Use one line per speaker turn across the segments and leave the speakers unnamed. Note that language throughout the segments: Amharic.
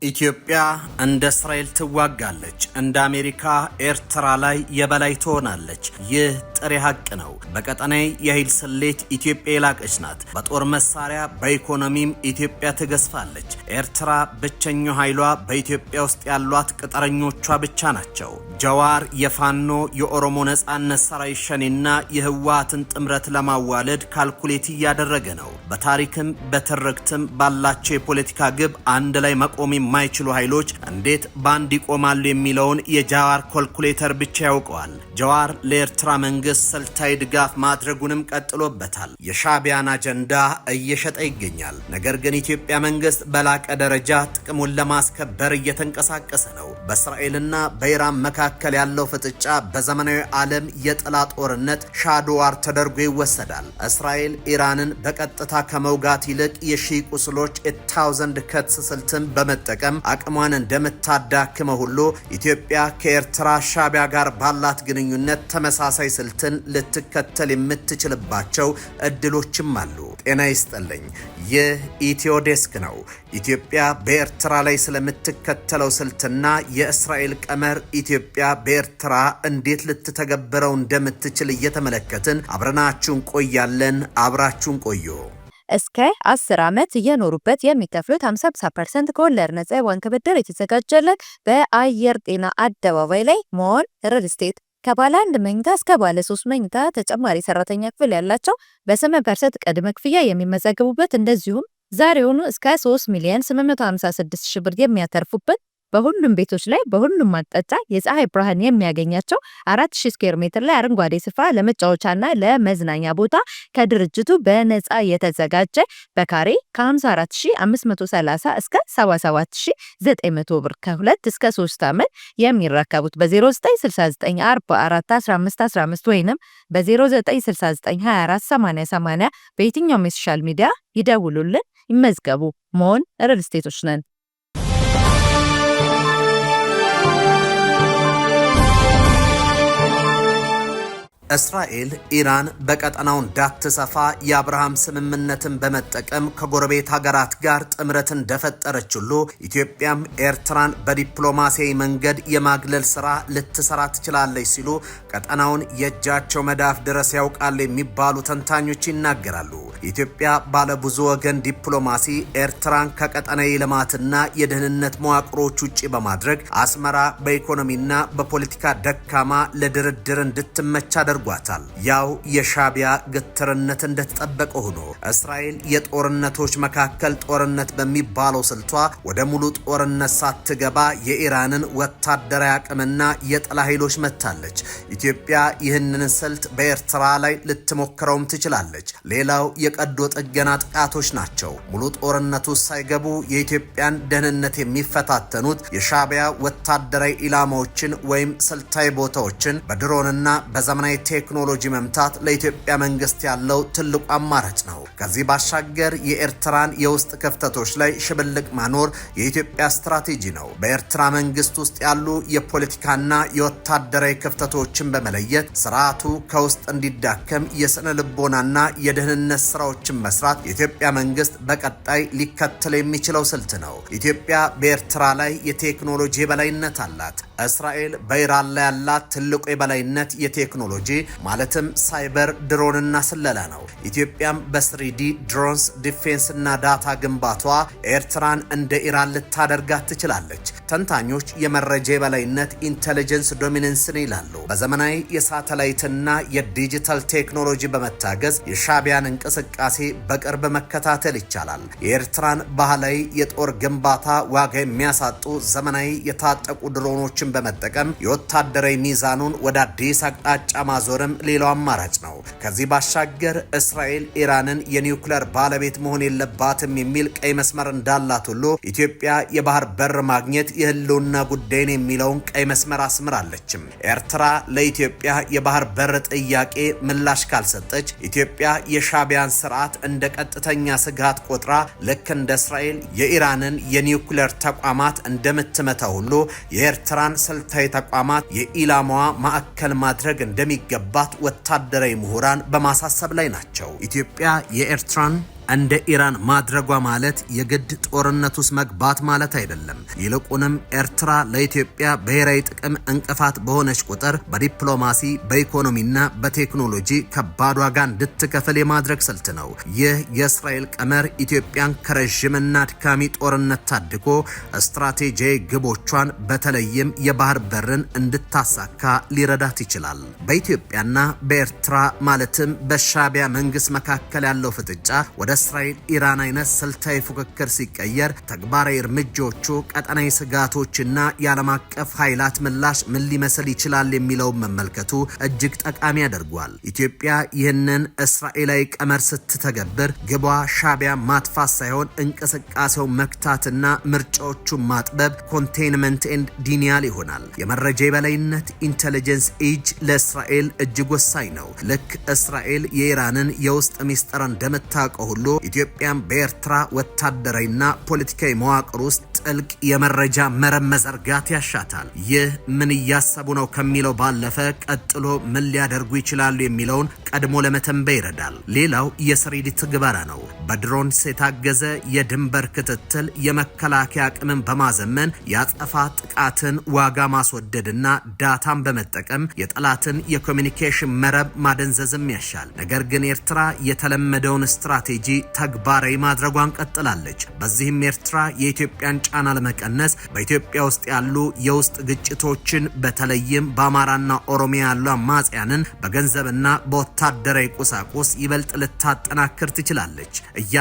ኢትዮጵያ እንደ እስራኤል ትዋጋለች፣ እንደ አሜሪካ ኤርትራ ላይ የበላይ ትሆናለች። ይህ ጥሬ ሀቅ ነው። በቀጠናዊ የኃይል ስሌት ኢትዮጵያ የላቀች ናት። በጦር መሳሪያ በኢኮኖሚም ኢትዮጵያ ትገዝፋለች። ኤርትራ ብቸኛው ኃይሏ በኢትዮጵያ ውስጥ ያሏት ቅጥረኞቿ ብቻ ናቸው። ጀዋር የፋኖ የኦሮሞ ነጻነት ሰራዊት ሸኔና የህወሓትን ጥምረት ለማዋለድ ካልኩሌት እያደረገ ነው። በታሪክም በትርክትም ባላቸው የፖለቲካ ግብ አንድ ላይ መቆም የማይችሉ ኃይሎች እንዴት ባንድ ይቆማሉ የሚለውን የጃዋር ካልኩሌተር ብቻ ያውቀዋል። ጃዋር ለኤርትራ መንግስት ስልታዊ ድጋፍ ማድረጉንም ቀጥሎበታል። የሻዕቢያን አጀንዳ እየሸጠ ይገኛል። ነገር ግን ኢትዮጵያ መንግስት በላቀ ደረጃ ጥቅሙን ለማስከበር እየተንቀሳቀሰ ነው። በእስራኤልና በኢራን መካከል ያለው ፍጥጫ በዘመናዊ ዓለም የጥላ ጦርነት ሻዶ ዋር ተደርጎ ይወሰዳል። እስራኤል ኢራንን በቀጥታ ከመውጋት ይልቅ የሺህ ቁስሎች 1000 ከትስ ስልትን በመጠቀም አቅሟን እንደምታዳክመው ሁሉ ኢትዮጵያ ከኤርትራ ሻዕቢያ ጋር ባላት ግንኙነት ተመሳሳይ ስልትን ልትከተል የምትችልባቸው እድሎችም አሉ። ጤና ይስጥልኝ። ይህ ኢትዮ ዴስክ ነው። ኢትዮጵያ በኤርትራ ላይ ስለምትከተለው ስልትና የእስራኤል ቀመር ኢትዮጵያ በኤርትራ እንዴት ልትተገበረው እንደምትችል እየተመለከትን አብረናችሁን ቆያለን። አብራችሁን ቆዩ።
እስከ 10 ዓመት እየኖሩበት የሚከፍሉት 50% ከወለድ ነፃ የባንክ ብድር የተዘጋጀለት በአየር ጤና አደባባይ ላይ ሞል ሪል ስቴት ከባለ 1 መኝታ እስከ ባለ 3 መኝታ ተጨማሪ ሰራተኛ ክፍል ያላቸው በ8% ቅድመ ክፍያ የሚመዘገቡበት እንደዚሁም ዛሬውኑ እስከ 3,856,000 ብር የሚያተርፉበት በሁሉም ቤቶች ላይ በሁሉም አቅጣጫ የፀሐይ ብርሃን የሚያገኛቸው 4000 ስኩዌር ሜትር ላይ አረንጓዴ ስፍራ ለመጫወቻና ለመዝናኛ ቦታ ከድርጅቱ በነፃ የተዘጋጀ በካሬ ከ54530 እስከ 77900 ብር ከ2 እስከ 3 ዓመት የሚረከቡት በ0969441515 ወይንም በ0969248080 በየትኛውም የሶሻል ሚዲያ ይደውሉልን፣ ይመዝገቡ። ሞን ሪል ስቴቶች ነን።
እስራኤል ኢራን በቀጠናው እንዳትሰፋ የአብርሃም ስምምነትን በመጠቀም ከጎረቤት ሀገራት ጋር ጥምረት እንደፈጠረች ሁሉ ኢትዮጵያም ኤርትራን በዲፕሎማሲያዊ መንገድ የማግለል ስራ ልትሰራ ትችላለች ሲሉ ቀጠናውን የእጃቸው መዳፍ ድረስ ያውቃሉ የሚባሉ ተንታኞች ይናገራሉ። ኢትዮጵያ ባለብዙ ወገን ዲፕሎማሲ ኤርትራን ከቀጠናዊ ልማትና የደህንነት መዋቅሮች ውጪ በማድረግ አስመራ በኢኮኖሚና በፖለቲካ ደካማ ለድርድር እንድትመቻ አድርጓታል። ያው የሻዕቢያ ግትርነት እንደተጠበቀ ሆኖ እስራኤል የጦርነቶች መካከል ጦርነት በሚባለው ስልቷ ወደ ሙሉ ጦርነት ሳትገባ የኢራንን ወታደራዊ አቅምና የጠላ ኃይሎች መታለች። ኢትዮጵያ ይህንን ስልት በኤርትራ ላይ ልትሞክረውም ትችላለች። ሌላው የቀዶ ጥገና ጥቃቶች ናቸው። ሙሉ ጦርነቱ ሳይገቡ የኢትዮጵያን ደህንነት የሚፈታተኑት የሻዕቢያ ወታደራዊ ኢላማዎችን ወይም ስልታዊ ቦታዎችን በድሮንና በዘመናዊ ቴክኖሎጂ መምታት ለኢትዮጵያ መንግስት ያለው ትልቁ አማራጭ ነው። ከዚህ ባሻገር የኤርትራን የውስጥ ክፍተቶች ላይ ሽብልቅ ማኖር የኢትዮጵያ ስትራቴጂ ነው። በኤርትራ መንግስት ውስጥ ያሉ የፖለቲካና የወታደራዊ ክፍተቶችን በመለየት ስርዓቱ ከውስጥ እንዲዳከም የስነ ልቦናና የደህንነት ስራዎችን መስራት የኢትዮጵያ መንግስት በቀጣይ ሊከተል የሚችለው ስልት ነው። ኢትዮጵያ በኤርትራ ላይ የቴክኖሎጂ የበላይነት አላት። እስራኤል በኢራን ላይ ያላት ትልቁ የበላይነት የቴክኖሎጂ ማለትም ሳይበር ድሮንና ስለላ ነው። ኢትዮጵያም በ3D ድሮንስ ዲፌንስ እና ዳታ ግንባቷ ኤርትራን እንደ ኢራን ልታደርጋት ትችላለች። ተንታኞች የመረጃ የበላይነት ኢንተለጀንስ ዶሚነንስን ይላሉ። በዘመናዊ የሳተላይትና የዲጂታል ቴክኖሎጂ በመታገዝ የሻዕቢያን እንቅስቃሴ በቅርብ መከታተል ይቻላል። የኤርትራን ባህላዊ የጦር ግንባታ ዋጋ የሚያሳጡ ዘመናዊ የታጠቁ ድሮኖችን በመጠቀም የወታደራዊ ሚዛኑን ወደ አዲስ አቅጣጫ ማዞርም ሌላው አማራጭ ነው። ከዚህ ባሻገር እስራኤል ኢራንን የኒውክሌር ባለቤት መሆን የለባትም የሚል ቀይ መስመር እንዳላት ሁሉ ኢትዮጵያ የባህር በር ማግኘት የህልውና ጉዳይን የሚለውን ቀይ መስመር አስምራለችም። ኤርትራ ለኢትዮጵያ የባህር በር ጥያቄ ምላሽ ካልሰጠች ኢትዮጵያ የሻዕቢያን ስርዓት እንደ ቀጥተኛ ስጋት ቆጥራ ልክ እንደ እስራኤል የኢራንን የኒውክሌር ተቋማት እንደምትመታ ሁሉ የኤርትራን ስልታዊ ተቋማት የኢላማዋ ማዕከል ማድረግ እንደሚገባት ወታደራዊ ምሁራን በማሳሰብ ላይ ናቸው። ኢትዮጵያ የኤርትራን እንደ ኢራን ማድረጓ ማለት የግድ ጦርነት ውስጥ መግባት ማለት አይደለም። ይልቁንም ኤርትራ ለኢትዮጵያ ብሔራዊ ጥቅም እንቅፋት በሆነች ቁጥር በዲፕሎማሲ በኢኮኖሚና በቴክኖሎጂ ከባድ ዋጋ እንድትከፍል የማድረግ ስልት ነው። ይህ የእስራኤል ቀመር ኢትዮጵያን ከረዥምና አድካሚ ጦርነት ታድጎ ስትራቴጂያዊ ግቦቿን በተለይም የባህር በርን እንድታሳካ ሊረዳት ይችላል። በኢትዮጵያና በኤርትራ ማለትም በሻዕቢያ መንግስት መካከል ያለው ፍጥጫ ወደ እስራኤል ኢራን አይነት ስልታዊ ፉክክር ሲቀየር ተግባራዊ እርምጃዎቹ ቀጠናዊ ስጋቶችና የዓለም አቀፍ ኃይላት ምላሽ ምን ሊመስል ይችላል የሚለውን መመልከቱ እጅግ ጠቃሚ ያደርጓል። ኢትዮጵያ ይህንን እስራኤላዊ ቀመር ስትተገብር ግቧ ሻዕቢያ ማጥፋት ሳይሆን እንቅስቃሴው መክታትና ምርጫዎቹን ማጥበብ ኮንቴይንመንት ኤንድ ዲኒያል ይሆናል። የመረጃ የበላይነት ኢንቴሊጀንስ ኤጅ ለእስራኤል እጅግ ወሳኝ ነው። ልክ እስራኤል የኢራንን የውስጥ ሚስጥር እንደምታውቀው ሁሉ ኢትዮጵያም በኤርትራ ወታደራዊና ፖለቲካዊ መዋቅር ውስጥ ጥልቅ የመረጃ መረብ መዘርጋት ያሻታል። ይህ ምን እያሰቡ ነው ከሚለው ባለፈ ቀጥሎ ምን ሊያደርጉ ይችላሉ የሚለውን ቀድሞ ለመተንበይ ይረዳል። ሌላው የስሪዲ ትግበራ ነው። በድሮንስ የታገዘ የድንበር ክትትል የመከላከያ አቅምን በማዘመን ያጠፋ ጥቃትን ዋጋ ማስወደድና ዳታን በመጠቀም የጠላትን የኮሚኒኬሽን መረብ ማደንዘዝም ያሻል። ነገር ግን ኤርትራ የተለመደውን ስትራቴጂ ተግባራዊ ማድረጓን ቀጥላለች። በዚህም ኤርትራ የኢትዮጵያን ጫና ለመቀነስ በኢትዮጵያ ውስጥ ያሉ የውስጥ ግጭቶችን በተለይም በአማራና ኦሮሚያ ያሉ አማጽያንን በገንዘብና በወታደራዊ ቁሳቁስ ይበልጥ ልታጠናክር ትችላለች።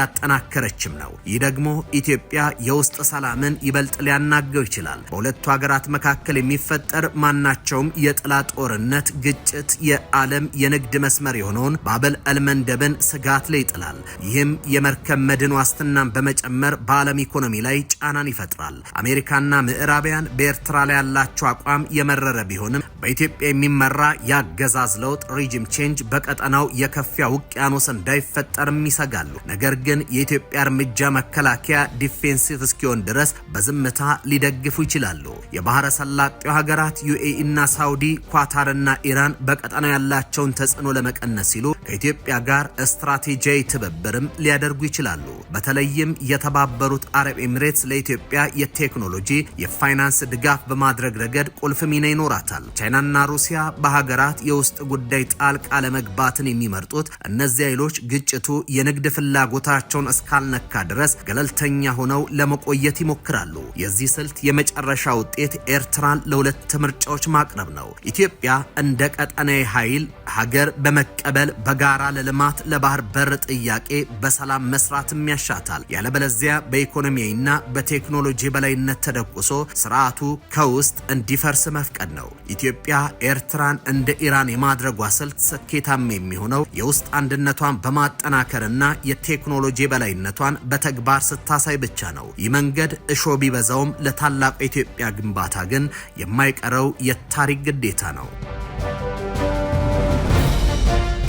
እያጠናከረችም ነው። ይህ ደግሞ ኢትዮጵያ የውስጥ ሰላምን ይበልጥ ሊያናገው ይችላል። በሁለቱ ሀገራት መካከል የሚፈጠር ማናቸውም የጥላ ጦርነት ግጭት የዓለም የንግድ መስመር የሆነውን ባበል አልመንደብን ስጋት ላይ ይጥላል። ይህም የመርከብ መድን ዋስትናን በመጨመር በዓለም ኢኮኖሚ ላይ ጫናን ይፈጥራል። አሜሪካና ምዕራባውያን በኤርትራ ላይ ያላቸው አቋም የመረረ ቢሆንም በኢትዮጵያ የሚመራ የአገዛዝ ለውጥ ሪጅም ቼንጅ በቀጠናው የከፊያ ውቅያኖስ እንዳይፈጠርም ይሰጋሉ። ነገር ግን የኢትዮጵያ እርምጃ መከላከያ ዲፌንሲቭ እስኪሆን ድረስ በዝምታ ሊደግፉ ይችላሉ። የባህረ ሰላጤው ሀገራት ዩኤኢ እና ሳውዲ፣ ኳታርና ኢራን በቀጠናው ያላቸውን ተጽዕኖ ለመቀነስ ሲሉ ከኢትዮጵያ ጋር ስትራቴጂያዊ ትብብርም ሊያደርጉ ይችላሉ። በተለይም የተባበሩት አረብ ኤሚሬትስ ለኢትዮጵያ የቴክኖሎጂ የፋይናንስ ድጋፍ በማድረግ ረገድ ቁልፍ ሚና ይኖራታል። ቻይናና ሩሲያ በሀገራት የውስጥ ጉዳይ ጣልቃ ለመግባትን የሚመርጡት እነዚህ ኃይሎች ግጭቱ የንግድ ፍላጎታቸውን እስካልነካ ድረስ ገለልተኛ ሆነው ለመቆየት ይሞክራሉ። የዚህ ስልት የመጨረሻ ውጤት ኤርትራን ለሁለት ምርጫዎች ማቅረብ ነው። ኢትዮጵያ እንደ ቀጠናዊ ኃይል ሀገር በመቀበል በጋራ ለልማት ለባህር በር ጥያቄ በሰላም መስራትም ያሻታል። ያለበለዚያ በኢኮኖሚያዊና በቴክኖሎጂ በላይነት ተደቁሶ ስርዓቱ ከውስጥ እንዲፈርስ መፍቀድ ነው። ኢትዮጵያ ኤርትራን እንደ ኢራን የማድረጓ ስልት ስኬታማ የሚሆነው የውስጥ አንድነቷን በማጠናከርና የቴክኖሎጂ በላይነቷን በተግባር ስታሳይ ብቻ ነው። ይህ መንገድ እሾ ቢበዛውም ለታላቁ ኢትዮጵያ ግንባታ ግን የማይቀረው የታሪክ ግዴታ ነው።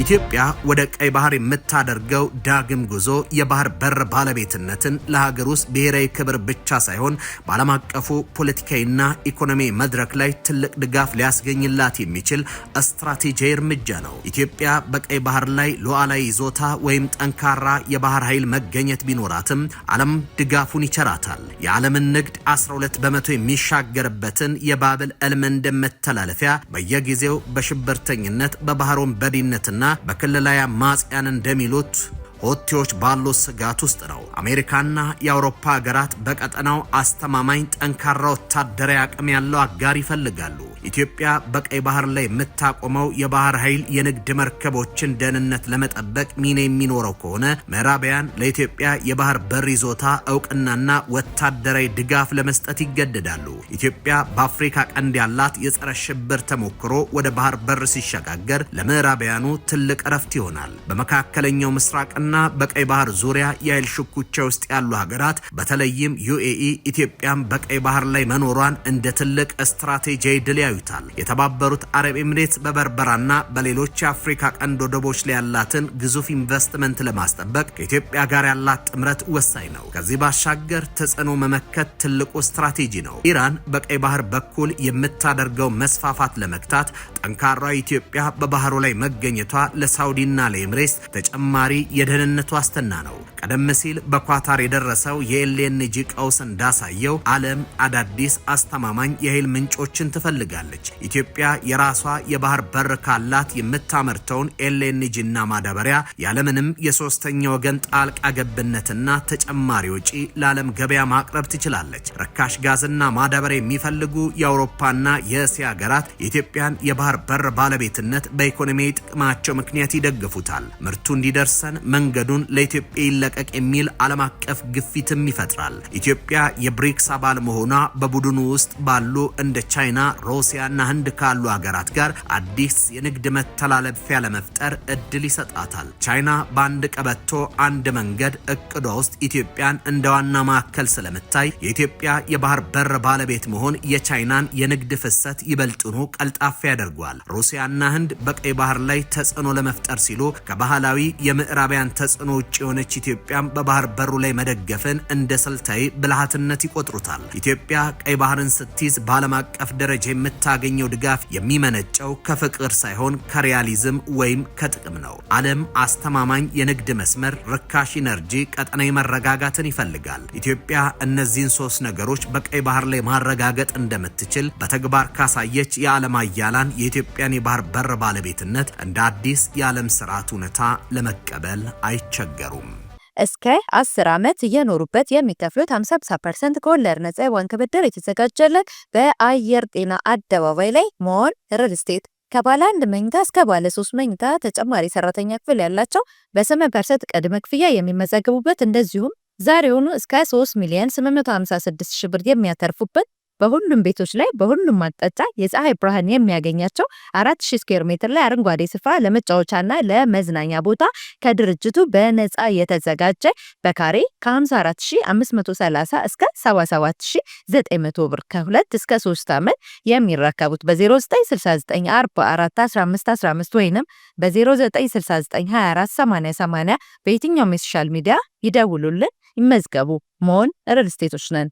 ኢትዮጵያ ወደ ቀይ ባህር የምታደርገው ዳግም ጉዞ የባህር በር ባለቤትነትን ለሀገር ውስጥ ብሔራዊ ክብር ብቻ ሳይሆን በዓለም አቀፉ ፖለቲካዊና ኢኮኖሚ መድረክ ላይ ትልቅ ድጋፍ ሊያስገኝላት የሚችል ስትራቴጂያዊ እርምጃ ነው። ኢትዮጵያ በቀይ ባህር ላይ ሉዓላዊ ይዞታ ወይም ጠንካራ የባህር ኃይል መገኘት ቢኖራትም ዓለም ድጋፉን ይቸራታል። የዓለምን ንግድ 12 በመቶ የሚሻገርበትን የባብል አልመንደብ መተላለፊያ በየጊዜው በሽብርተኝነት በባህር ወንበዴነትና በክልላዊ አማጽያን እንደሚሉት ሆቴዎች ባሉ ስጋት ውስጥ ነው። አሜሪካና የአውሮፓ ሀገራት በቀጠናው አስተማማኝ ጠንካራ ወታደራዊ አቅም ያለው አጋር ይፈልጋሉ። ኢትዮጵያ በቀይ ባህር ላይ የምታቆመው የባህር ኃይል የንግድ መርከቦችን ደህንነት ለመጠበቅ ሚና የሚኖረው ከሆነ ምዕራባውያን ለኢትዮጵያ የባህር በር ይዞታ እውቅናና ወታደራዊ ድጋፍ ለመስጠት ይገደዳሉ። ኢትዮጵያ በአፍሪካ ቀንድ ያላት የጸረ ሽብር ተሞክሮ ወደ ባህር በር ሲሸጋገር ለምዕራባውያኑ ትልቅ እረፍት ይሆናል። በመካከለኛው ምስራቅና በቀይ ባህር ዙሪያ የኃይል ሽኩቻ ውስጥ ያሉ ሀገራት በተለይም ዩኤኢ ኢትዮጵያን በቀይ ባህር ላይ መኖሯን እንደ ትልቅ ስትራቴጂያዊ ድል ያዩታል። የተባበሩት አረብ ኤሚሬትስ በበርበራና በሌሎች የአፍሪካ ቀንድ ወደቦች ላይ ያላትን ግዙፍ ኢንቨስትመንት ለማስጠበቅ ከኢትዮጵያ ጋር ያላት ጥምረት ወሳኝ ነው። ከዚህ ባሻገር ተጽዕኖ መመከት ትልቁ ስትራቴጂ ነው። ኢራን በቀይ ባህር በኩል የምታደርገው መስፋፋት ለመግታት ጠንካራ ኢትዮጵያ በባህሩ ላይ መገኘቷ ለሳውዲና ለኤምሬትስ ተጨማሪ የደህንነት ዋስትና ነው። ቀደም ሲል በኳታር የደረሰው የኤልኤንጂ ቀውስ እንዳሳየው ዓለም አዳዲስ አስተማማኝ የኃይል ምንጮችን ትፈልጋለች። ኢትዮጵያ የራሷ የባህር በር ካላት የምታመርተውን ኤልኤንጂና ማዳበሪያ ያለምንም የሶስተኛ ወገን ጣልቃ ገብነትና ተጨማሪ ወጪ ለዓለም ገበያ ማቅረብ ትችላለች። ርካሽ ጋዝና ማዳበሪያ የሚፈልጉ የአውሮፓና የእስያ ሀገራት የኢትዮጵያን የባህር በር ባለቤትነት በኢኮኖሚያዊ ጥቅማቸው ምክንያት ይደግፉታል። ምርቱ እንዲደርሰን መንገዱን ለኢትዮጵያ ይለቀቅ የሚል ዓለም አቀፍ ግፊትም ይፈጥራል። ኢትዮጵያ የብሪክስ አባል መሆኗ በቡድኑ ውስጥ ባሉ እንደ ቻይና፣ ሩሲያና ህንድ ካሉ ሀገራት ጋር አዲስ የንግድ መተላለፊያ ለመፍጠር እድል ይሰጣታል። ቻይና በአንድ ቀበቶ አንድ መንገድ እቅዷ ውስጥ ኢትዮጵያን እንደ ዋና ማዕከል ስለምታይ የኢትዮጵያ የባህር በር ባለቤት መሆን የቻይናን የንግድ ፍሰት ይበልጥኑ ቀልጣፋ ያደርጓል። ሩሲያና ህንድ በቀይ ባህር ላይ ተጽዕኖ ለመፍጠር ሲሉ ከባህላዊ የምዕራባውያን ተጽዕኖ ውጭ የሆነች ኢትዮጵያም በባህር በሩ ላይ መደገፍን እንደ ስልታዊ ብልሃትነት ይቆጥሩታል። ኢትዮጵያ ቀይ ባህርን ስትይዝ በዓለም አቀፍ ደረጃ የምታገኘው ድጋፍ የሚመነጨው ከፍቅር ሳይሆን ከሪያሊዝም ወይም ከጥቅም ነው። ዓለም አስተማማኝ የንግድ መስመር፣ ርካሽ ኢነርጂ፣ ቀጠናዊ መረጋጋትን ይፈልጋል። ኢትዮጵያ እነዚህን ሶስት ነገሮች በቀይ ባህር ላይ ማረጋገጥ እንደምትችል በተግባር ካሳየች የዓለም አያላን የኢትዮጵያን የባህር በር ባለቤትነት እንደ አዲስ የዓለም ስርዓት እውነታ ለመቀበል አይቸገሩም።
እስከ 10 ዓመት እየኖሩበት የሚከፍሉት 50% ከወለድ ነፃ የባንክ ብድር የተዘጋጀለት በአየር ጤና አደባባይ ላይ ሞል ሪል ስቴት ከባለ 1 መኝታ እስከ ባለ 3 መኝታ ተጨማሪ ሰራተኛ ክፍል ያላቸው በ8% ቅድመ ክፍያ የሚመዘገቡበት እንደዚሁም ዛሬውኑ እስከ 3,856,000 ብር የሚያተርፉበት በሁሉም ቤቶች ላይ በሁሉም አቅጣጫ የፀሐይ ብርሃን የሚያገኛቸው 4000 ስኩዌር ሜትር ላይ አረንጓዴ ስፍራ ለመጫወቻና ለመዝናኛ ቦታ ከድርጅቱ በነፃ የተዘጋጀ በካሬ ከ54530 እስከ 77900 ብር ከ2 እስከ 3 ዓመት የሚረከቡት በ0969441515 ወይንም በ0969248080 በየትኛውም የሶሻል ሚዲያ ይደውሉልን፣ ይመዝገቡ። ሞን ሪል ስቴቶች ነን።